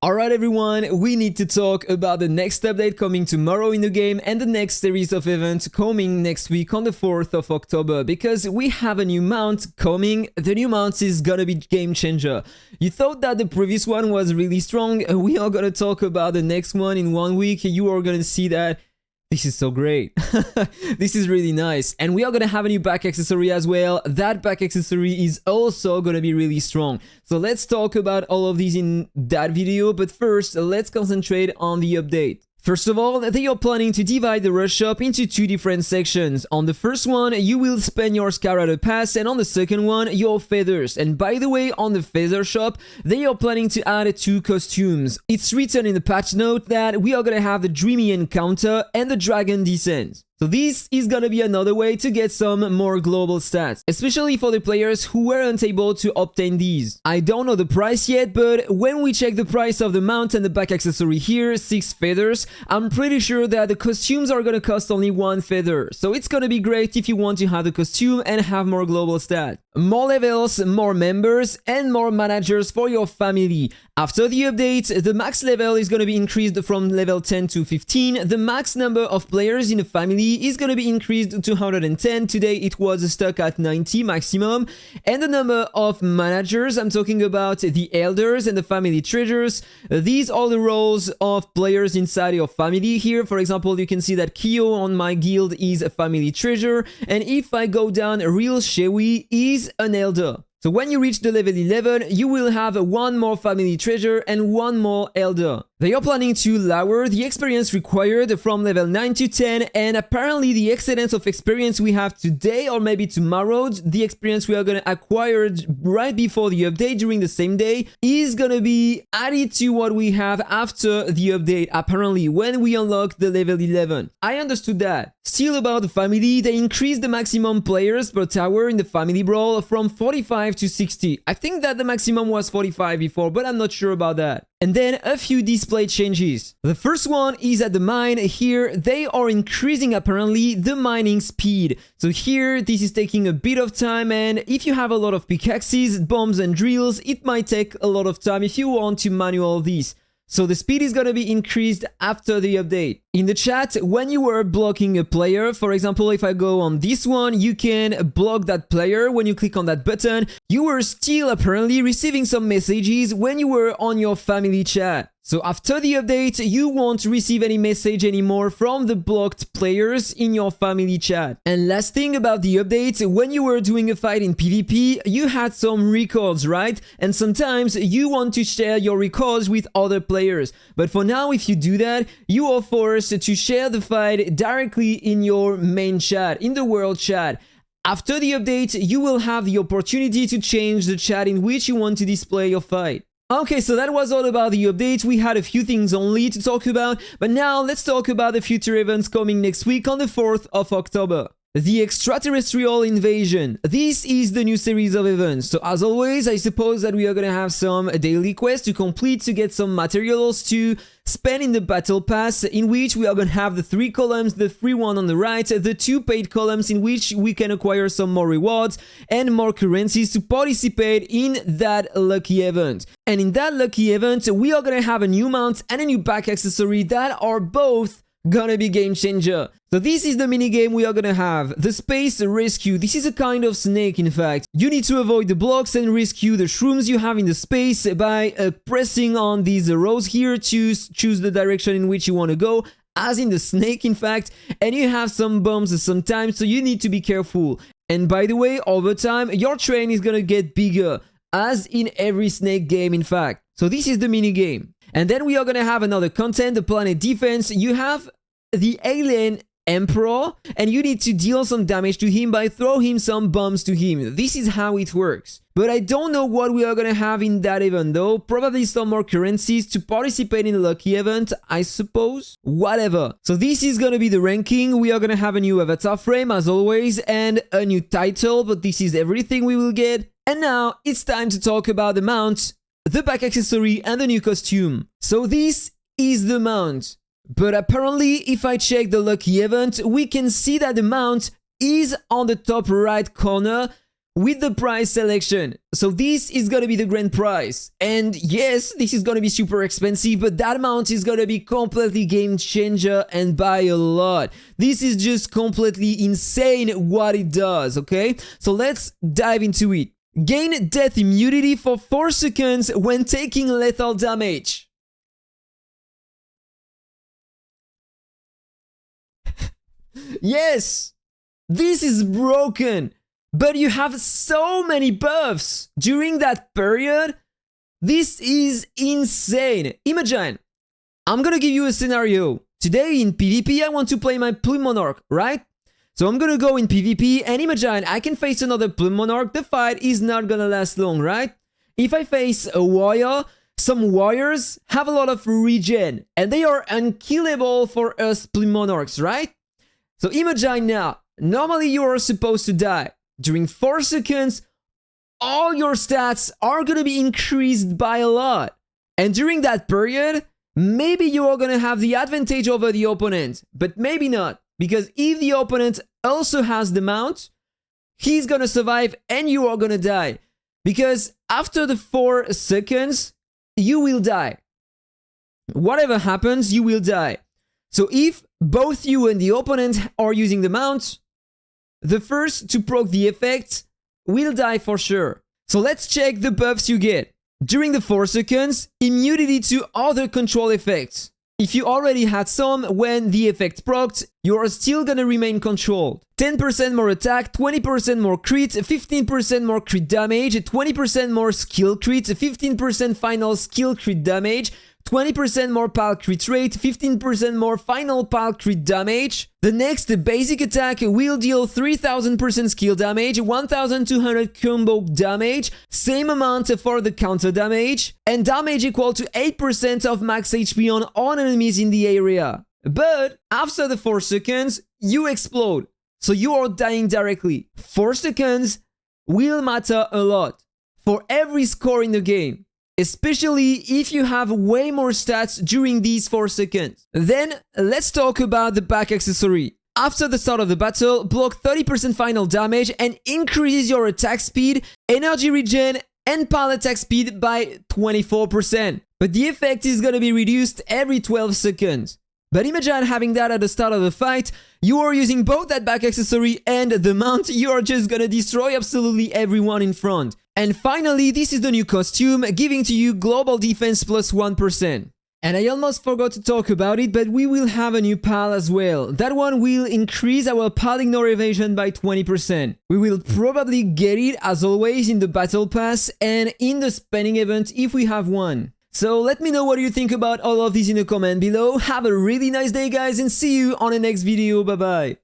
Alright everyone, we need to talk about the next update coming tomorrow in the game and the next series of events coming next week on the 4th of October, because we have a new mount coming. The new mount is gonna be game changer. You thought that the previous one was really strong. We are gonna talk about the next one in 1 week. You are gonna see that this is so great. This is really nice. And we are gonna have a new back accessory as well. That back accessory is also gonna be really strong. So let's talk about all of these in that video. But first, let's concentrate on the update. First of all, they are planning to divide the rush shop into 2 different sections. On the first one, you will spend your Scarada Pass, and on the second one, your feathers. And by the way, on the feather shop, they are planning to add 2 costumes. It's written in the patch note that we are gonna have the Dreamy Encounter and the Dragon Descent. So this is gonna be another way to get some more global stats, especially for the players who weren't able to obtain these. I don't know the price yet, but when we check the price of the mount and the back accessory here, 6 feathers, I'm pretty sure that the costumes are gonna cost only 1 feather. So it's gonna be great if you want to have the costume and have more global stats. More levels, more members, and more managers for your family. After the update, the max level is gonna be increased from level 10 to 15. The max number of players in a family is going to be increased to 110. Today it was stuck at 90 maximum. And the number of managers, I'm talking about the elders and the family treasures. These are the roles of players inside your family. Here, for example, you can see that Kyo on my guild is a family treasure, and if I go down, Real Shewi is an elder. So when you reach the level 11, you will have 1 more family treasure and 1 more elder. They are planning to lower the experience required from level 9 to 10, and apparently the excellence of experience we have today or maybe tomorrow, the experience we are going to acquire right before the update during the same day, is going to be added to what we have after the update, apparently, when we unlock the level 11. I understood that. Still about the family, they increased the maximum players per tower in the family brawl from 45 to 60. I think that the maximum was 45 before, but I'm not sure about that. And then a few display changes. The first one is at the mine. Here they are increasing apparently the mining speed. So here this is taking a bit of time, and if you have a lot of pickaxes, bombs and drills, it might take a lot of time if you want to manual this. So the speed is gonna be increased after the update. In the chat, when you were blocking a player, for example, if I go on this one, you can block that player. When you click on that button, you were still apparently receiving some messages when you were on your family chat. So after the update, you won't receive any message anymore from the blocked players in your family chat. And last thing about the update, when you were doing a fight in PvP, you had some records, right? And sometimes you want to share your records with other players. But for now, if you do that, you are forced to share the fight directly in your main chat, in the world chat. After the update, you will have the opportunity to change the chat in which you want to display your fight. Okay, so that was all about the update. We had a few things only to talk about, but now let's talk about the future events coming next week on the 4th of October. The Extraterrestrial Invasion. This is the new series of events. So as always, I suppose that we are gonna have some daily quests to complete to get some materials to spend in the battle pass, in which we are gonna have the 3 columns, the free one on the right, the 2 paid columns in which we can acquire some more rewards and more currencies to participate in that lucky event. And in that lucky event, we are gonna have a new mount and a new back accessory that are both gonna be game changer. So this is the mini game we are gonna have. The Space Rescue. This is a kind of snake, in fact. You need to avoid the blocks and rescue the shrooms you have in the space by pressing on these arrows here to choose the direction in which you want to go, as in the snake, in fact. And you have some bombs sometimes, so you need to be careful. And by the way, over time, your train is gonna get bigger, as in every snake game, in fact. So this is the mini game. And then we are gonna have another content, the Planet Defense. You have the Alien Emperor, and you need to deal some damage to him by throwing him some bombs to him. This is how it works. But I don't know what we are gonna have in that event though. Probably some more currencies to participate in the lucky event, I suppose. Whatever. So this is gonna be the ranking. We are gonna have a new avatar frame as always, and a new title, but this is everything we will get. And now it's time to talk about the mount, the back accessory and the new costume. So this is the mount. But apparently, if I check the lucky event, we can see that the mount is on the top right corner with the prize selection. So this is gonna be the grand prize. And yes, this is gonna be super expensive, but that mount is gonna be completely game changer and by a lot. This is just completely insane what it does, okay? So let's dive into it. Gain death immunity for 4 seconds when taking lethal damage. Yes! This is broken! But you have so many buffs during that period. This is insane. Imagine, I'm gonna give you a scenario. Today in PvP, I want to play my Plume Monarch, right? So I'm gonna go in PvP and imagine I can face another Plume Monarch. The fight is not gonna last long, right? If I face a warrior, some warriors have a lot of regen and they are unkillable for us Plume Monarchs, right? So imagine now, normally you are supposed to die. During 4 seconds, all your stats are gonna be increased by a lot. And during that period, maybe you are gonna have the advantage over the opponent, but maybe not. Because if the opponent also has the mount, he's gonna survive and you are gonna die. Because after the 4 seconds, you will die. Whatever happens, you will die. So if both you and the opponent are using the mount, the first to proc the effect will die for sure. So let's check the buffs you get. During the 4 seconds, immunity to other control effects. If you already had some when the effect procced, you are still gonna remain controlled. 10% more attack, 20% more crit, 15% more crit damage, 20% more skill crit, 15% final skill crit damage, 20% more pal crit rate, 15% more final pal crit damage. The next basic attack will deal 3000% skill damage, 1200 combo damage, same amount for the counter damage, and damage equal to 8% of max HP on all enemies in the area. But after the 4 seconds, you explode, so you are dying directly. 4 seconds will matter a lot for every score in the game. Especially if you have way more stats during these 4 seconds. Then, let's talk about the back accessory. After the start of the battle, block 30% final damage and increases your attack speed, energy regen, and pal attack speed by 24%. But the effect is gonna be reduced every 12 seconds. But imagine having that at the start of the fight, you are using both that back accessory and the mount, you are just gonna destroy absolutely everyone in front. And finally, this is the new costume, giving to you global defense plus 1%. And I almost forgot to talk about it, but we will have a new pal as well. That one will increase our pal ignore evasion by 20%. We will probably get it as always in the battle pass and in the spending event if we have one. So let me know what you think about all of this in the comment below. Have a really nice day guys and see you on the next video. Bye bye.